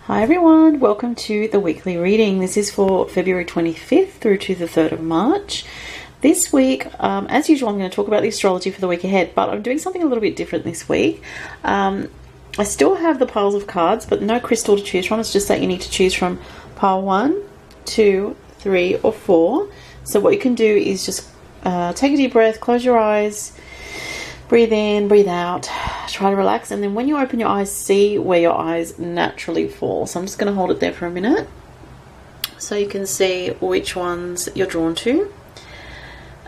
Hi everyone, welcome to the weekly reading. This is for February 25th through to the 3rd of March. This week, as usual, I'm going to talk about the astrology for the week ahead, but I'm doing something a little bit different this week. I still have the piles of cards, but no crystal to choose from. It's just that you need to choose from pile 1, 2, 3, or 4. So what you can do is just take a deep breath, close your eyes, breathe in, breathe out, try to relax, and then when you open your eyes, see where your eyes naturally fall. So I'm just going to hold it there for a minute so you can see which ones you're drawn to.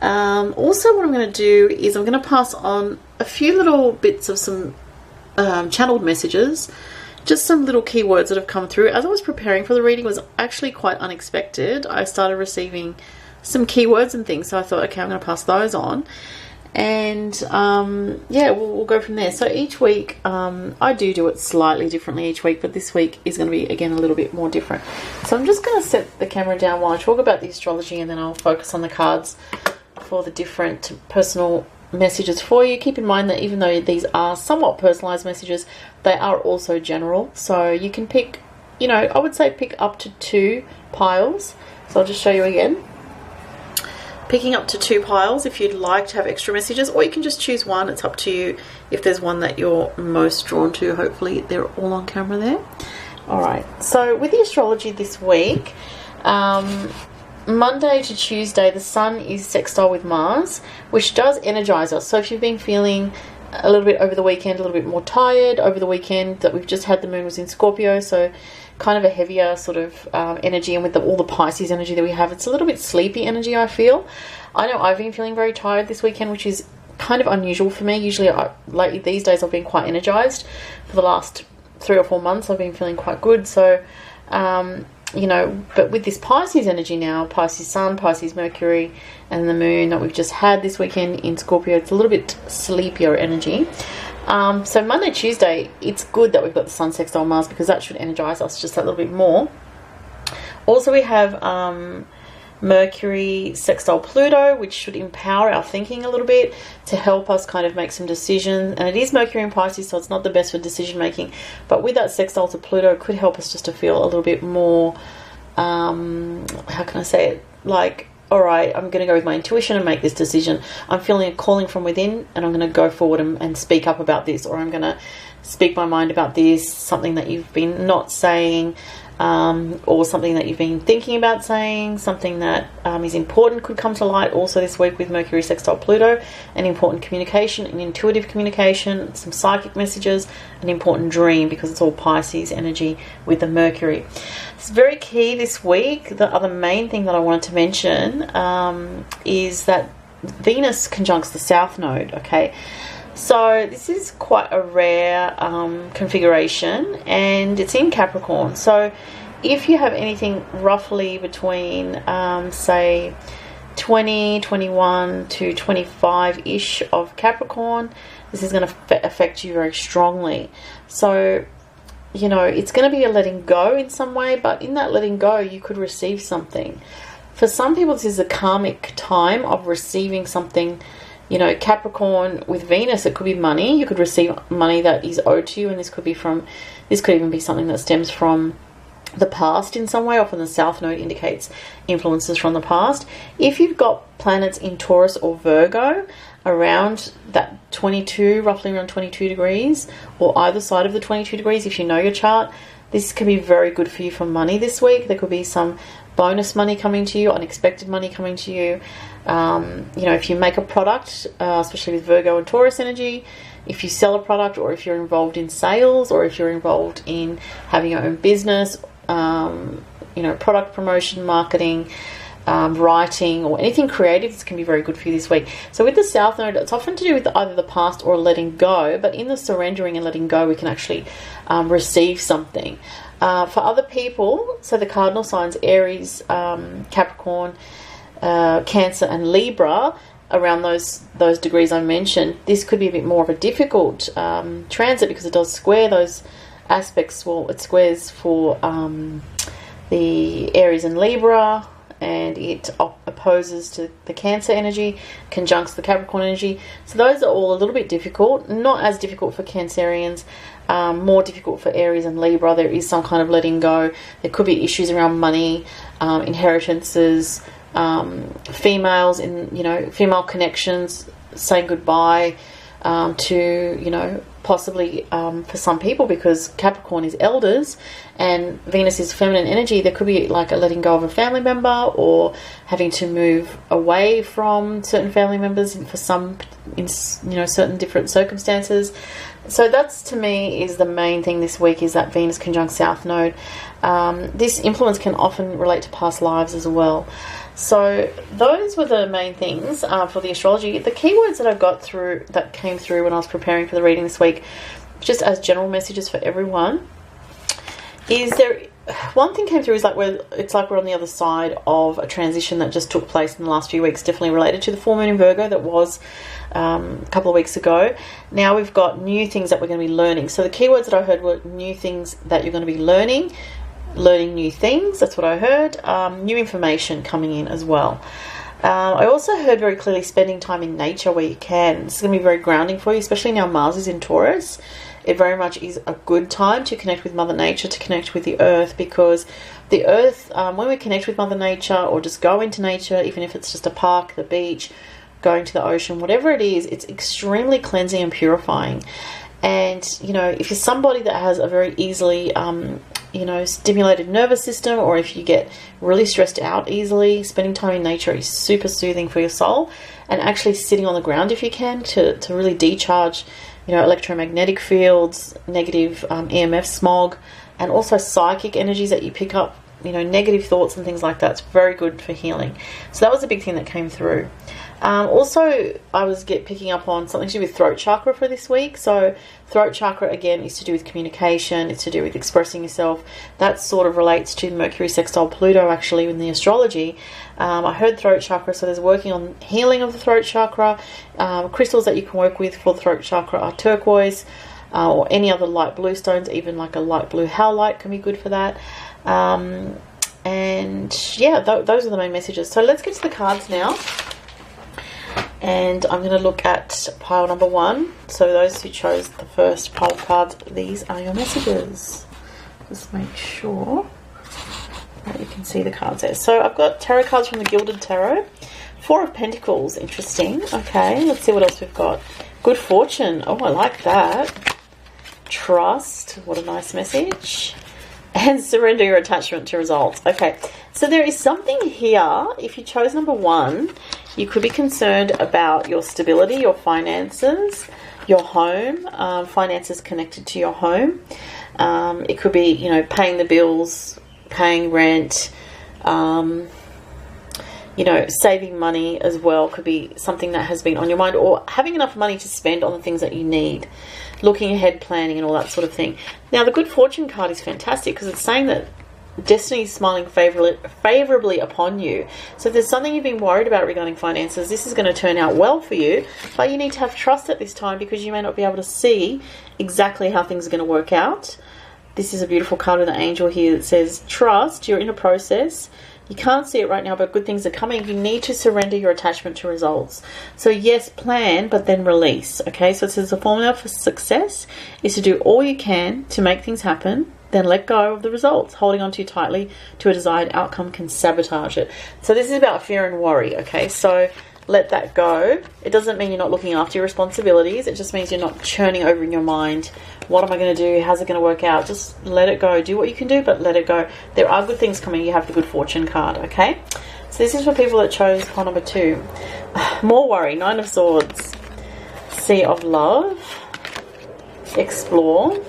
Also, what I'm going to do is I'm going to pass on a few little bits of some channeled messages, just some little keywords that have come through. As I was preparing for the reading, it was actually quite unexpected. I started receiving some keywords and things, so I thought, okay, I'm going to pass those on. And yeah, we'll go from there. So each week I do it slightly differently each week, but this week is going to be again a little bit more different. So I'm just going to set the camera down while I talk about the astrology, and then I'll focus on the cards for the different personal messages for you. Keep in mind that even though these are somewhat personalized messages, they are also general, so you can pick, I would say pick up to 2 piles. So I'll just show you again. Picking up to 2 piles if you'd like to have extra messages, or you can just choose one. It's up to you if there's one that you're most drawn to. Hopefully they're all on camera there. Alright, so with the astrology this week, Monday to Tuesday, the Sun is sextile with Mars, which does energize us. So if you've been feeling a little bit over the weekend, a little bit more tired over the weekend, that we've just had, the moon was in Scorpio, so kind of a heavier sort of energy, and with all the Pisces energy that we have, it's a little bit sleepy energy, I feel. I know I've been feeling very tired this weekend, which is kind of unusual for me. Usually, lately these days, I've been quite energized. For the last 3 or 4 months, I've been feeling quite good. So, but with this Pisces energy now, Pisces Sun, Pisces Mercury, and the moon that we've just had this weekend in Scorpio, it's a little bit sleepier energy. So Monday, Tuesday, it's good that we've got the Sun sextile Mars, because that should energize us just a little bit more. Also, we have Mercury sextile Pluto, which should empower our thinking a little bit to help us kind of make some decisions. And it is Mercury in Pisces, so it's not the best for decision making. But with that sextile to Pluto, it could help us just to feel a little bit more, how can I say it, like, all right, I'm going to go with my intuition and make this decision. I'm feeling a calling from within, and I'm going to go forward and speak up about this, or I'm going to speak my mind about this, something that you've been not saying, or something that you've been thinking about saying, something that is important could come to light also this week with Mercury sextile Pluto. An important communication, an intuitive communication, some psychic messages, an important dream, because it's all Pisces energy with the Mercury. It's very key this week. The other main thing that I wanted to mention is that Venus conjuncts the South Node, okay? So this is quite a rare configuration, and it's in Capricorn. So if you have anything roughly between, say, 20, 21 to 25-ish of Capricorn, this is going to affect you very strongly. So, it's going to be a letting go in some way, but in that letting go, you could receive something. For some people, this is a karmic time of receiving something. Capricorn with Venus, it could be money. You could receive money that is owed to you, and this could even be something that stems from the past in some way. Often the South Node indicates influences from the past. If you've got planets in Taurus or Virgo around that roughly around 22 degrees, or either side of the 22 degrees, if you know your chart, this can be very good for you for money this week. There could be some bonus money coming to you, unexpected money coming to you. If you make a product, especially with Virgo and Taurus energy, if you sell a product, or if you're involved in sales, or if you're involved in having your own business, product promotion, marketing, writing, or anything creative, this can be very good for you this week. So with the South Node, it's often to do with either the past or letting go, but in the surrendering and letting go, we can actually receive something. For other people, so the cardinal signs, Aries, Capricorn, Cancer and Libra, around those degrees I mentioned, this could be a bit more of a difficult transit, because it does square those aspects. Well, it squares for the Aries and Libra, and it opposes to the Cancer energy, conjuncts the Capricorn energy. So those are all a little bit difficult, not as difficult for Cancerians, more difficult for Aries and Libra. There is some kind of letting go. There could be issues around money, inheritances, females in, female connections, saying goodbye to, possibly for some people, because Capricorn is elders and Venus is feminine energy. There could be like a letting go of a family member, or having to move away from certain family members for some, in certain different circumstances. So that's, to me, is the main thing this week, is that Venus conjunct South Node. This influence can often relate to past lives as well. So those were the main things for the astrology. The keywords that came through when I was preparing for the reading this week, just as general messages for everyone, is there one thing came through is it's like we're on the other side of a transition that just took place in the last few weeks, definitely related to the full moon in Virgo that was a couple of weeks ago. Now we've got new things that we're going to be learning. So the keywords that I heard were new things that you're going to be learning new things. That's what I heard. New information coming in as well. I also heard very clearly spending time in nature where you can. This is going to be very grounding for you, especially now Mars is in Taurus. It very much is a good time to connect with Mother Nature, to connect with the Earth, because the Earth, when we connect with Mother Nature, or just go into nature, even if it's just a park, the beach, going to the ocean, whatever it is, it's extremely cleansing and purifying. And, if you're somebody that has a very easily, stimulated nervous system, or if you get really stressed out easily, spending time in nature is super soothing for your soul. And actually sitting on the ground, if you can, to really decharge, electromagnetic fields, negative EMF smog, and also psychic energies that you pick up, negative thoughts and things like that. It's very good for healing. So that was a big thing that came through. Also, I was picking up on something to do with throat chakra for this week. So throat chakra, again, is to do with communication. It's to do with expressing yourself. That sort of relates to Mercury sextile Pluto, actually, in the astrology. I heard throat chakra, so there's working on healing of the throat chakra. Crystals that you can work with for the throat chakra are turquoise, or any other light blue stones. Even like a light blue howlite can be good for that. And yeah, those are the main messages. So let's get to the cards now. And I'm going to look at pile number 1. So those who chose the first pile of cards, these are your messages. Just make sure that you can see the cards there. So I've got tarot cards from the Gilded Tarot. 4 of Pentacles, interesting. Okay, let's see what else we've got. Good Fortune. Oh, I like that. Trust. What a nice message. And surrender your attachment to results. Okay, so there is something here. If you chose number 1, you could be concerned about your stability, your finances, your home, finances connected to your home. It could be, paying the bills, paying rent, saving money as well could be something that has been on your mind, or having enough money to spend on the things that you need, looking ahead, planning, and all that sort of thing. Now, the Good Fortune card is fantastic because it's saying that destiny is smiling favorably upon you. So if there's something you've been worried about regarding finances, this is going to turn out well for you, but you need to have trust at this time, because you may not be able to see exactly how things are going to work out. This is a beautiful card with an angel here that says, trust, you're in a process. You can't see it right now, but good things are coming. You need to surrender your attachment to results. So yes, plan, but then release. Okay, so it says the formula for success is to do all you can to make things happen, then let go of the results. Holding on too tightly to a desired outcome can sabotage it. So this is about fear and worry, okay? So let that go. It doesn't mean you're not looking after your responsibilities. It just means you're not churning over in your mind. What am I going to do? How's it going to work out? Just let it go. Do what you can do, but let it go. There are good things coming. You have the Good Fortune card, okay? So this is for people that chose pile number 2. More worry. 9 of Swords. Sea of Love. Explore.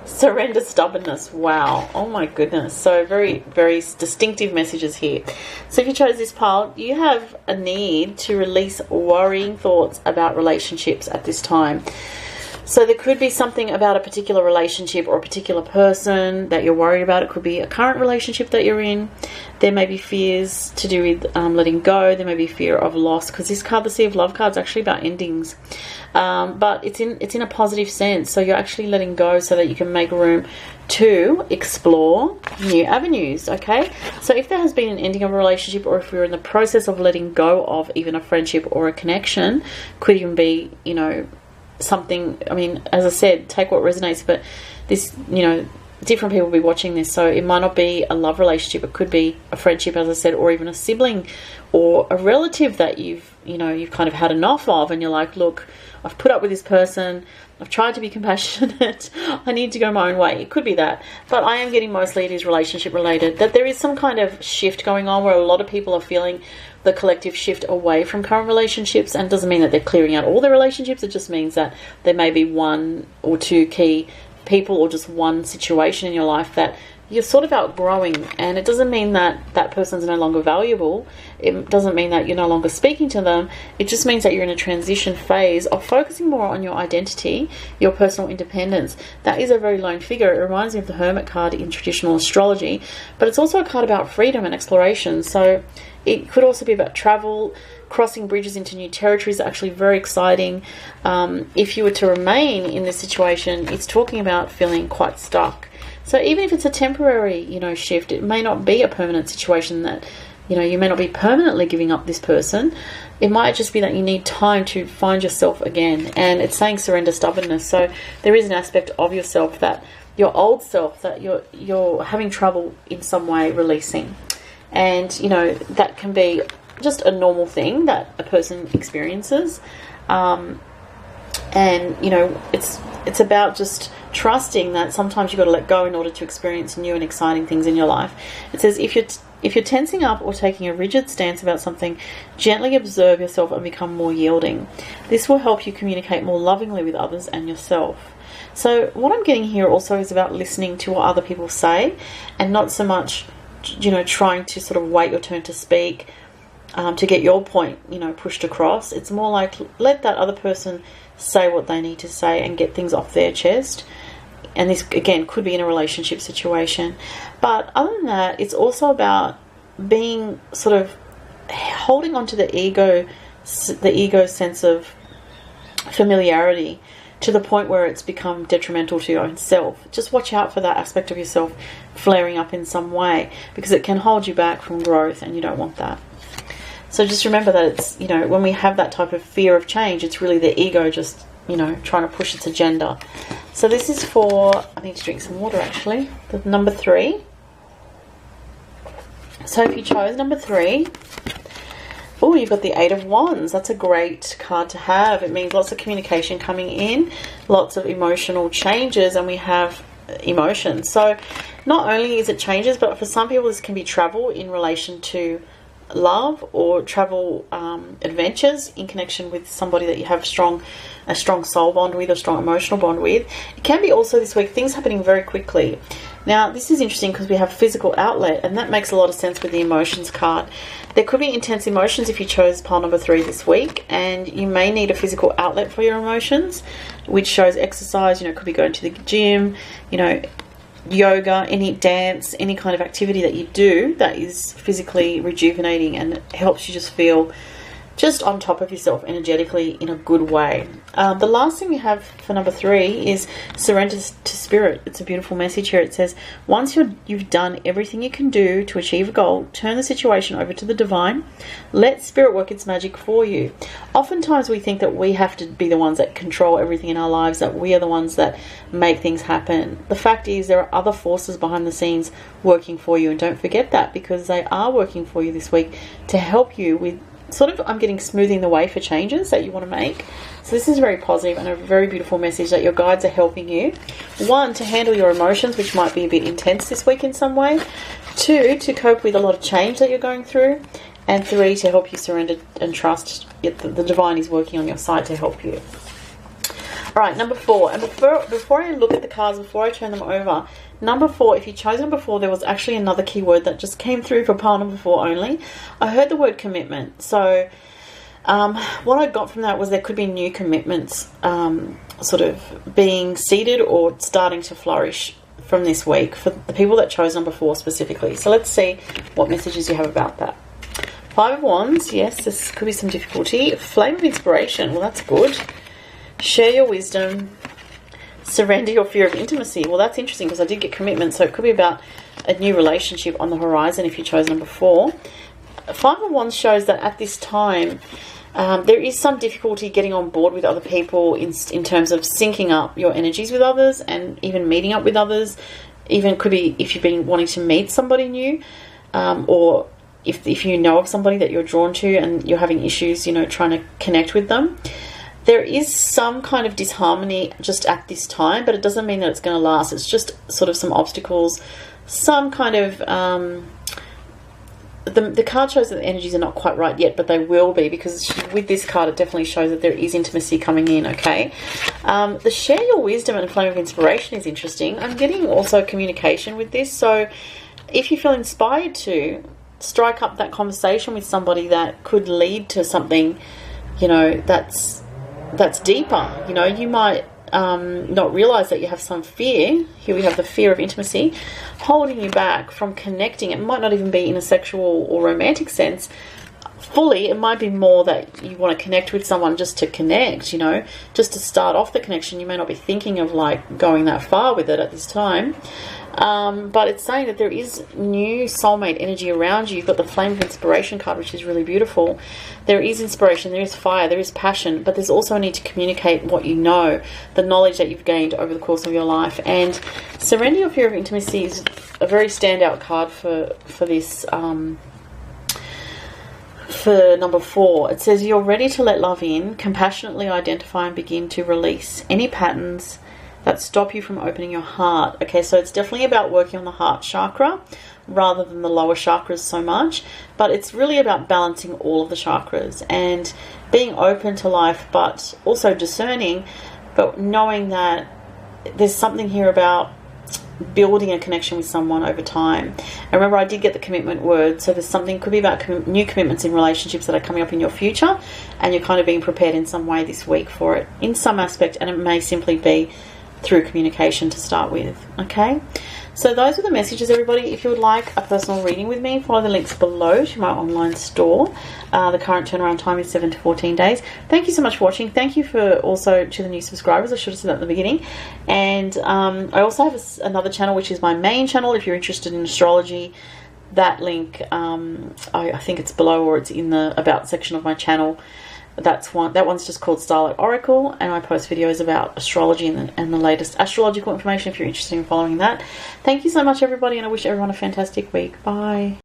Surrender stubbornness. Wow. Oh my goodness. So very, very distinctive messages here. So if you chose this pile, you have a need to release worrying thoughts about relationships at this time. So there could be something about a particular relationship or a particular person that you're worried about. It could be a current relationship that you're in. There may be fears to do with letting go. There may be fear of loss, because this card, the Sea of Love card, is actually about endings. But it's in a positive sense. So you're actually letting go so that you can make room to explore new avenues, okay? So if there has been an ending of a relationship, or if you're in the process of letting go of even a friendship or a connection, could even be, you know, something, I mean, as I said, take what resonates, but this, you know, different people will be watching this, so it might not be a love relationship, it could be a friendship, as I said, or even a sibling or a relative that you've kind of had enough of, and you're like, look, I've put up with this person, I've tried to be compassionate, I need to go my own way. It could be that, but I am getting mostly it is relationship related, that there is some kind of shift going on where a lot of people are feeling the collective shift away from current relationships. And it doesn't mean that they're clearing out all their relationships, it just means that there may be one or two key people or just one situation in your life that you're sort of outgrowing. And it doesn't mean that that person's no longer valuable, it doesn't mean that you're no longer speaking to them, it just means that you're in a transition phase of focusing more on your identity, your personal independence. That is a very lone figure. It reminds me of the Hermit card in traditional astrology, but it's also a card about freedom and exploration. So it could also be about travel, crossing bridges into new territories, actually very exciting. If you were to remain in this situation, it's talking about feeling quite stuck. So even if it's a temporary, you know, shift, it may not be a permanent situation that, you know, you may not be permanently giving up this person. It might just be that you need time to find yourself again. And it's saying surrender stubbornness. So there is an aspect of yourself, that your old self, that you're having trouble in some way releasing. And, you know, that can be just a normal thing that a person experiences. And, you know, it's about just trusting that sometimes you've got to let go in order to experience new and exciting things in your life. It says, if you're tensing up or taking a rigid stance about something, gently observe yourself and become more yielding. This will help you communicate more lovingly with others and yourself. So what I'm getting here also is about listening to what other people say, and not so much, you know, trying to sort of wait your turn to speak, to get your point, you know, pushed across. It's more like, let that other person say what they need to say and get things off their chest. And this, again, could be in a relationship situation. But other than that, it's also about being sort of holding on to the ego sense of familiarity to the point where it's become detrimental to your own self. Just watch out for that aspect of yourself flaring up in some way, because it can hold you back from growth, and you don't want that. So just remember that it's, you know, when we have that type of fear of change, it's really the ego just, you know, trying to push its agenda. So this is for, I need to drink some water actually, the number 3. So if you chose number 3, oh, you've got the 8 of Wands. That's a great card to have. It means lots of communication coming in, lots of emotional changes, and we have emotions. So not only is it changes, but for some people this can be travel in relation to love, or travel adventures in connection with somebody that you have a strong soul bond with, or strong emotional bond with. It can be also this week things happening very quickly. Now this is interesting because we have physical outlet, and that makes a lot of sense with the emotions card. There could be intense emotions if you chose pile number 3 this week, and you may need a physical outlet for your emotions, which shows exercise. You know, it could be going to the gym, you know, yoga, any dance, any kind of activity that you do that is physically rejuvenating and helps you just feel just on top of yourself energetically in a good way. The last thing we have for number 3 is surrender to spirit. It's a beautiful message here. It says, once you've done everything you can do to achieve a goal, turn the situation over to the divine. Let spirit work its magic for you. Oftentimes we think that we have to be the ones that control everything in our lives, that we are the ones that make things happen. The fact is there are other forces behind the scenes working for you, and don't forget that, because they are working for you this week to help you with sort of, I'm getting smoothing the way for changes that you want to make. So this is very positive and a very beautiful message that your guides are helping you. 1, to handle your emotions, which might be a bit intense this week in some way. 2, to cope with a lot of change that you're going through. And 3, to help you surrender and trust that the divine is working on your side to help you. Alright, number 4. And before I look at the cards, before I turn them over, number 4, if you chose number 4, there was actually another keyword that just came through for pile number 4 only. I heard the word commitment. So what I got from that was there could be new commitments sort of being seeded or starting to flourish from this week for the people that chose number 4 specifically. So let's see what messages you have about that. 5 of Wands, yes, this could be some difficulty. Flame of Inspiration, well, that's good. Share your wisdom. Surrender your fear of intimacy. Well, that's interesting because I did get commitment, so it could be about a new relationship on the horizon if you chose number 4. 5 of Wands shows that at this time, there is some difficulty getting on board with other people in terms of syncing up your energies with others and even meeting up with others. Even could be if you've been wanting to meet somebody new, or if you know of somebody that you're drawn to and you're having issues, you know, trying to connect with them. There is some kind of disharmony just at this time, but it doesn't mean that it's going to last. It's just sort of some obstacles, some kind of... The card shows that the energies are not quite right yet, but they will be, because with this card it definitely shows that there is intimacy coming in, okay? The share your wisdom and flame of inspiration is interesting. I'm getting also communication with this, so if you feel inspired to strike up that conversation with somebody that could lead to something, you know, that's deeper. You know, you might not realize that you have some fear. Here we have the fear of intimacy holding you back from connecting. It might not even be in a sexual or romantic sense fully. It might be more that you want to connect with someone just to connect, you know, just to start off the connection. You may not be thinking of like going that far with it at this time. But it's saying that there is new soulmate energy around you. You've got the Flame of Inspiration card, which is really beautiful. There is inspiration, there is fire, there is passion, but there's also a need to communicate what you know, the knowledge that you've gained over the course of your life. And Surrender Your Fear of Intimacy is a very standout card for this, for number 4. It says, you're ready to let love in, compassionately identify and begin to release any patterns that stop you from opening your heart. Okay, so it's definitely about working on the heart chakra rather than the lower chakras so much, but it's really about balancing all of the chakras and being open to life, but also discerning, but knowing that there's something here about building a connection with someone over time. And remember, I did get the commitment word, so there's something, could be about new commitments in relationships that are coming up in your future, and you're kind of being prepared in some way this week for it in some aspect, and it may simply be through communication to start with. Okay, so those are the messages, everybody. If you would like a personal reading with me, follow the links below to my online store. The current turnaround time is 7 to 14 days. Thank you so much for watching. Thank you for also to the new subscribers. I should have said that at the beginning. And I also have another channel, which is my main channel. If you're interested in astrology, that link, I think it's below, or it's in the about section of my channel. That one's just called Starlight Oracle, and I post videos about astrology and the latest astrological information if you're interested in following that. Thank you so much, everybody, and I wish everyone a fantastic week. Bye.